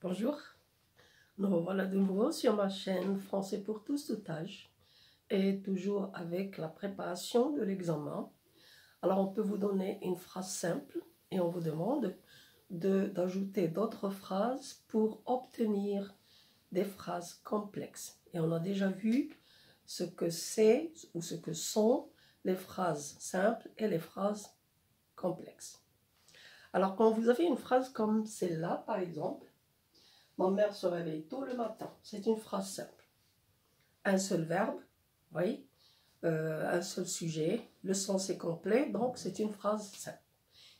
Bonjour, nous revoilà de nouveau sur ma chaîne Français pour tous tout âge et toujours avec la préparation de l'examen. Alors on peut vous donner une phrase simple et on vous demande d'ajouter d'autres phrases pour obtenir des phrases complexes. Et on a déjà vu ce que c'est ou ce que sont les phrases simples et les phrases complexes. Alors quand vous avez une phrase comme celle-là par exemple, ma mère se réveille tôt le matin. C'est une phrase simple. Un seul verbe, oui, un seul sujet. Le sens est complet, donc c'est une phrase simple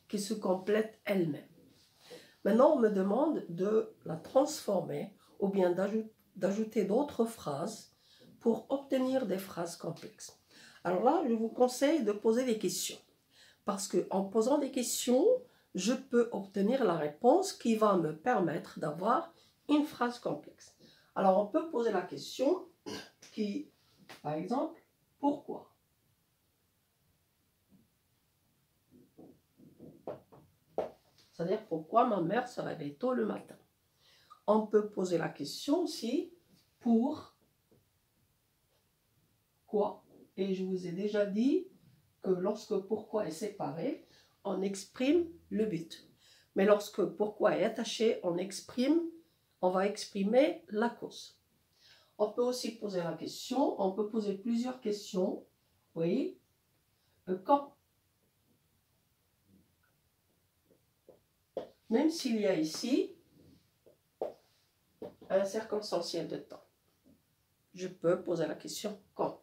qui se complète elle-même. Maintenant, on me demande de la transformer ou bien d'ajouter d'autres phrases pour obtenir des phrases complexes. Alors là, je vous conseille de poser des questions. Parce qu'en posant des questions, je peux obtenir la réponse qui va me permettre d'avoir une phrase complexe. Alors, on peut poser la question qui, par exemple, pourquoi? C'est-à-dire, pourquoi ma mère se réveille tôt le matin? On peut poser la question aussi, pour quoi? Et je vous ai déjà dit que lorsque pourquoi est séparé, on exprime le but. Mais lorsque pourquoi est attaché, on va exprimer la cause. On peut aussi poser la question, on peut poser plusieurs questions. Oui. Quand? Même s'il y a ici un circonstanciel de temps, je peux poser la question quand.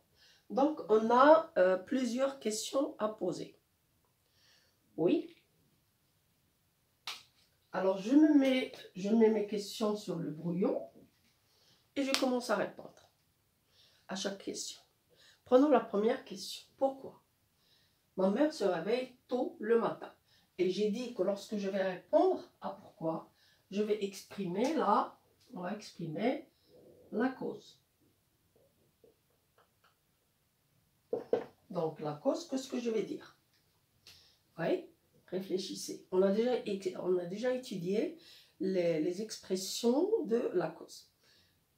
Donc, on a plusieurs questions à poser. Oui. Alors, je mets mes questions sur le brouillon et je commence à répondre à chaque question. Prenons la première question. Pourquoi? Ma mère se réveille tôt le matin. Et j'ai dit que lorsque je vais répondre à pourquoi, je vais exprimer on va exprimer la cause. Donc, la cause, qu'est-ce que je vais dire? Oui, réfléchissez. On a déjà étudié les expressions de la cause,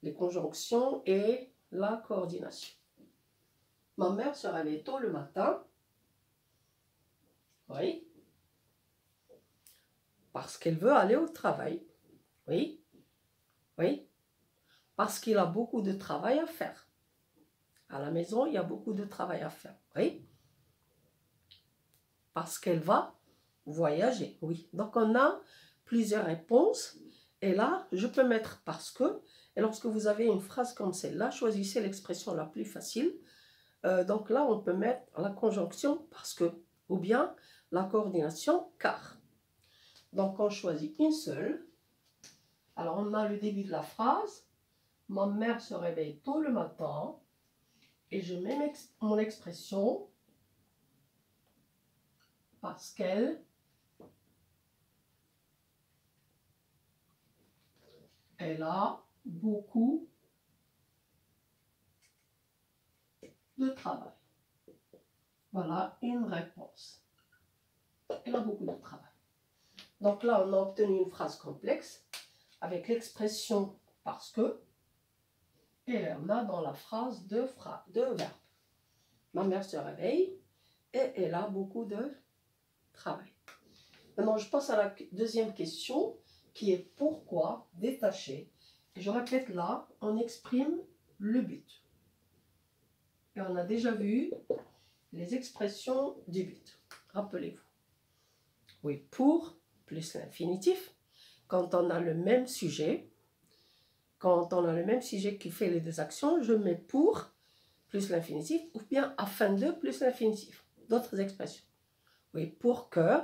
les conjonctions et la coordination. Ma mère se réveille tôt le matin. Oui. Parce qu'elle veut aller au travail. Oui. Oui. Parce qu'il a beaucoup de travail à faire. À la maison, il y a beaucoup de travail à faire. Oui. Parce qu'elle va voyager. Oui. Donc, on a plusieurs réponses. Et là, je peux mettre parce que. Et lorsque vous avez une phrase comme celle-là, choisissez l'expression la plus facile. Donc là, on peut mettre la conjonction parce que. Ou bien la coordination car. Donc, on choisit une seule. Alors, on a le début de la phrase. Ma mère se réveille tôt le matin. Et je mets mon expression parce qu'elle a beaucoup de travail. Voilà une réponse. Elle a beaucoup de travail. Donc là, on a obtenu une phrase complexe avec l'expression parce que. Et on a dans la phrase deux verbes. Ma mère se réveille et elle a beaucoup de travail. Maintenant, je passe à la deuxième question qui est pourquoi détaché. Et je répète là, on exprime le but. Et on a déjà vu les expressions du but. Rappelez-vous. Oui, pour plus l'infinitif. Quand on a le même sujet, qui fait les deux actions, je mets pour plus l'infinitif ou bien afin de plus l'infinitif. D'autres expressions. Oui, pour que.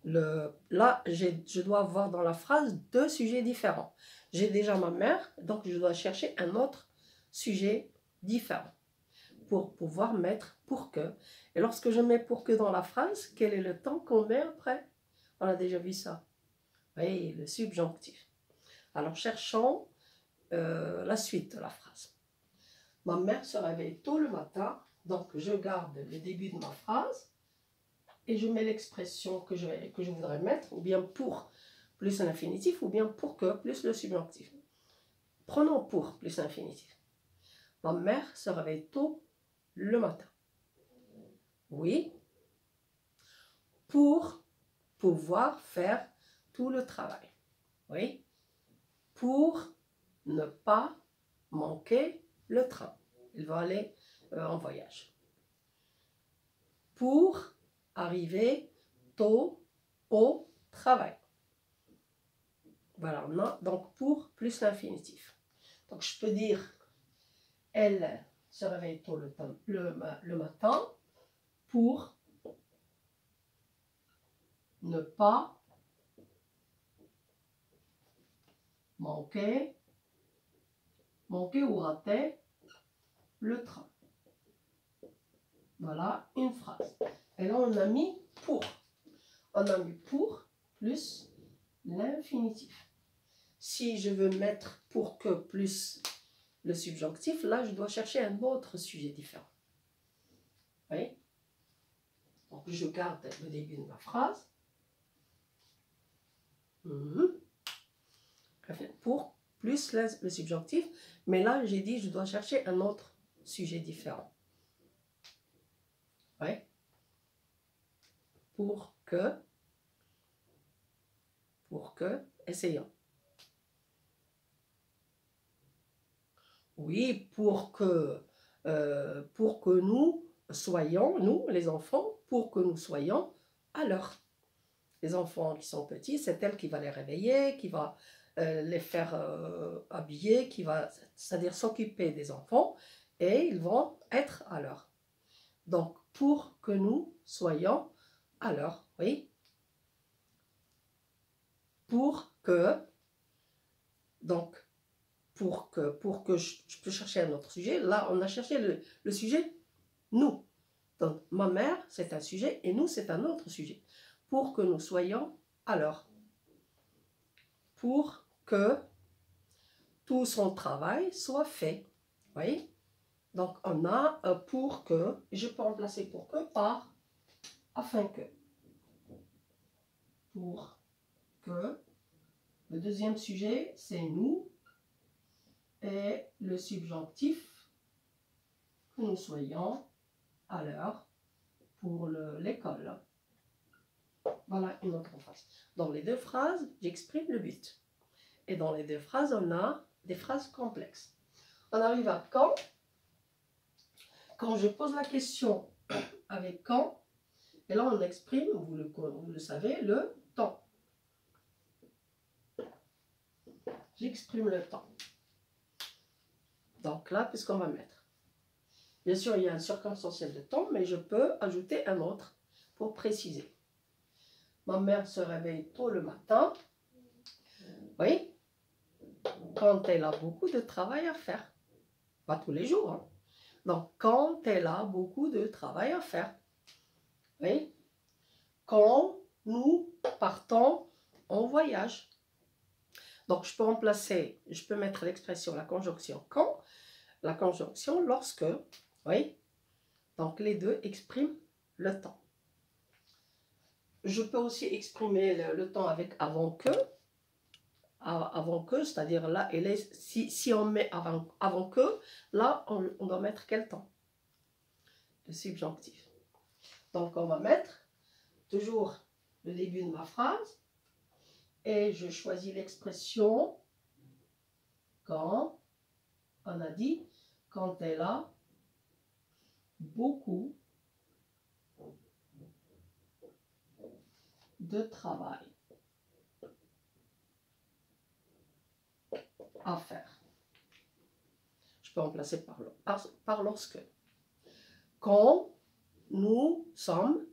Là, je dois avoir dans la phrase deux sujets différents. J'ai déjà ma mère, donc je dois chercher un autre sujet différent pour pouvoir mettre pour que. Et lorsque je mets pour que dans la phrase, quel est le temps qu'on met après? On a déjà vu ça. Oui, le subjonctif. Alors, cherchons la suite de la phrase. Ma mère se réveille tôt le matin, donc je garde le début de ma phrase et je mets l'expression que je voudrais mettre, ou bien pour plus l'infinitif ou bien pour que plus le subjonctif. Prenons pour plus l'infinitif. Ma mère se réveille tôt le matin. Oui. Pour pouvoir faire tout le travail. Oui. Pour ne pas manquer le train. Il va aller en voyage. Pour arriver tôt au travail. Voilà, on a donc pour plus l'infinitif. Donc je peux dire elle se réveille tôt le matin pour ne pas manquer ou rater le train. Voilà une phrase. Et là, on a mis pour. On a mis pour plus l'infinitif. Si je veux mettre pour que plus le subjonctif, là, je dois chercher un autre sujet différent. Vous voyez? Donc, je garde le début de ma phrase. Pour plus le subjonctif. Mais là, j'ai dit, je dois chercher un autre sujet différent. Oui. Pour que, essayons. Oui, pour que nous soyons, nous, les enfants, pour que nous soyons à l'heure. Les enfants qui sont petits, c'est elle qui va les réveiller, qui va les faire habiller, qui va, c'est-à-dire s'occuper des enfants, et ils vont être à l'heure. Donc, pour que nous soyons à l'heure, oui. Pour que, donc, pour que je peux chercher un autre sujet, là, on a cherché le sujet nous. Donc, ma mère, c'est un sujet, et nous, c'est un autre sujet. Pour que nous soyons à l'heure. Pour que tout son travail soit fait. Vous voyez? Donc, on a pour que, je peux remplacer pour que par afin que. Pour que, le deuxième sujet, c'est nous, et le subjonctif, que nous soyons à l'heure pour l'école. Voilà une autre phrase. Dans les deux phrases, j'exprime le but. Et dans les deux phrases, on a des phrases complexes. On arrive à quand. Quand je pose la question avec quand, et là on exprime, vous le savez, le temps. J'exprime le temps. Donc là, puisqu'on va mettre. Bien sûr, il y a un circonstanciel de temps, mais je peux ajouter un autre pour préciser. Ma mère se réveille tôt le matin. Oui. Quand elle a beaucoup de travail à faire. Pas tous les jours. Hein. Donc, quand elle a beaucoup de travail à faire. Oui. Quand nous partons en voyage. Donc, je peux remplacer, je peux mettre l'expression, la conjonction quand, la conjonction lorsque. Oui. Donc, les deux expriment le temps. Je peux aussi exprimer le temps avec avant que. Avant que, c'est-à-dire là, si on met avant que, là, on doit mettre quel temps? Le subjonctif. Donc, on va mettre toujours le début de ma phrase et je choisis l'expression quand, on a dit, quand elle a beaucoup de travail à faire. Je peux remplacer par lorsque. Quand nous sommes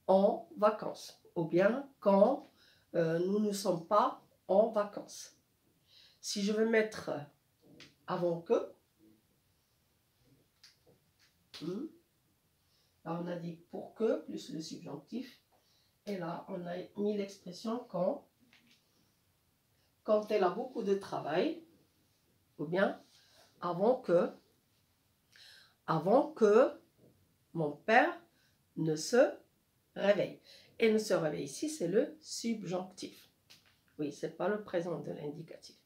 en vacances. Ou bien quand nous ne sommes pas en vacances. Si je veux mettre avant que, là on a dit pour que, plus le subjonctif. Et là on a mis l'expression quand elle a beaucoup de travail. Ou bien avant que mon père ne se réveille. Et ne se réveille ici, c'est le subjonctif. Oui, ce n'est pas le présent de l'indicatif.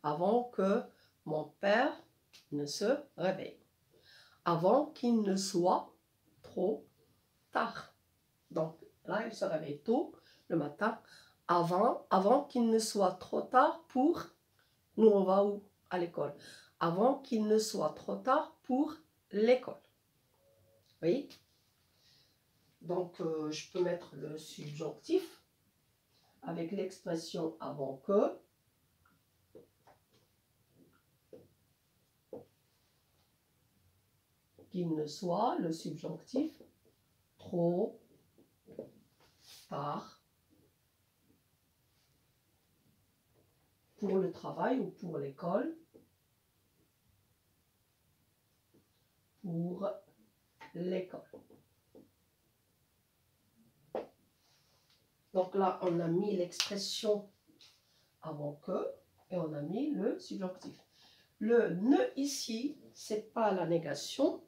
Avant que mon père ne se réveille. Avant qu'il ne soit trop tard. Donc là, il se réveille tôt le matin. Avant qu'il ne soit trop tard pour... Nous, on va où? À l'école. Avant qu'il ne soit trop tard pour l'école. Oui. Donc, je peux mettre le subjonctif avec l'expression avant que. Qu'il ne soit, le subjonctif, trop tard pour le travail ou pour l'école. Pour l'école. Donc là, on a mis l'expression avant que et on a mis le subjonctif. Le ne ici, c'est pas la négation,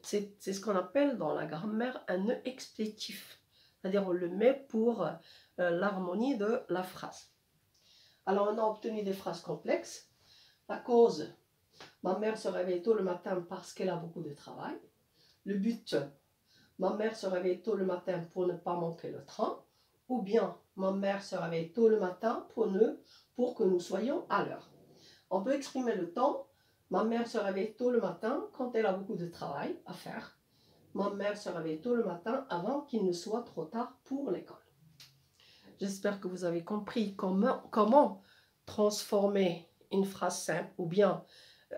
c'est ce qu'on appelle dans la grammaire un ne explétif. C'est-à-dire on le met pour l'harmonie de la phrase. Alors on a obtenu des phrases complexes. La cause, ma mère se réveille tôt le matin parce qu'elle a beaucoup de travail. Le but, ma mère se réveille tôt le matin pour ne pas manquer le train. Ou bien, ma mère se réveille tôt le matin pour que nous soyons à l'heure. On peut exprimer le temps. Ma mère se réveille tôt le matin quand elle a beaucoup de travail à faire. Ma mère se réveille tôt le matin avant qu'il ne soit trop tard pour l'école. J'espère que vous avez compris comment transformer une phrase simple ou bien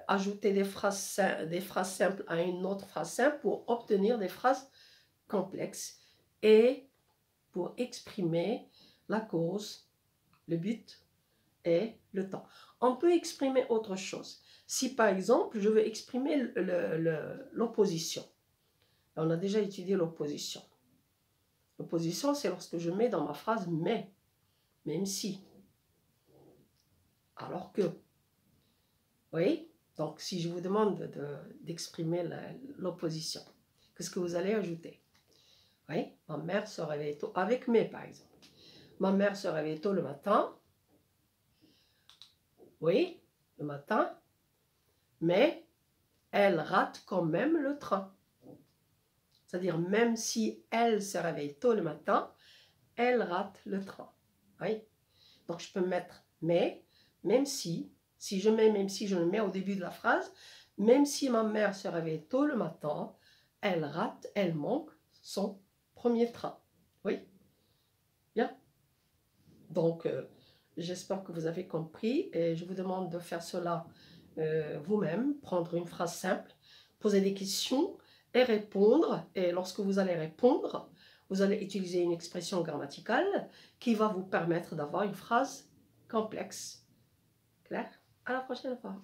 ajouter des phrases simples à une autre phrase simple pour obtenir des phrases complexes et pour exprimer la cause, le but et le temps. On peut exprimer autre chose. Si par exemple, je veux exprimer l'opposition. On a déjà étudié l'opposition. L'opposition, c'est lorsque je mets dans ma phrase « mais », même si. Alors que. Oui, donc si je vous demande d'exprimer l'opposition, qu'est-ce que vous allez ajouter? Oui, ma mère se réveille tôt, avec mais par exemple. Ma mère se réveille tôt le matin. Oui, le matin. Mais elle rate quand même le train. C'est-à-dire, même si elle se réveille tôt le matin, elle rate le train. Oui. Donc, je peux mettre mais, même si je mets même si, je le mets au début de la phrase, même si ma mère se réveille tôt le matin, elle manque son premier train. Oui. Bien. Donc, j'espère que vous avez compris et je vous demande de faire cela vous-même, prendre une phrase simple, poser des questions et répondre. Et lorsque vous allez répondre, vous allez utiliser une expression grammaticale qui va vous permettre d'avoir une phrase complexe. Clair? À la prochaine fois.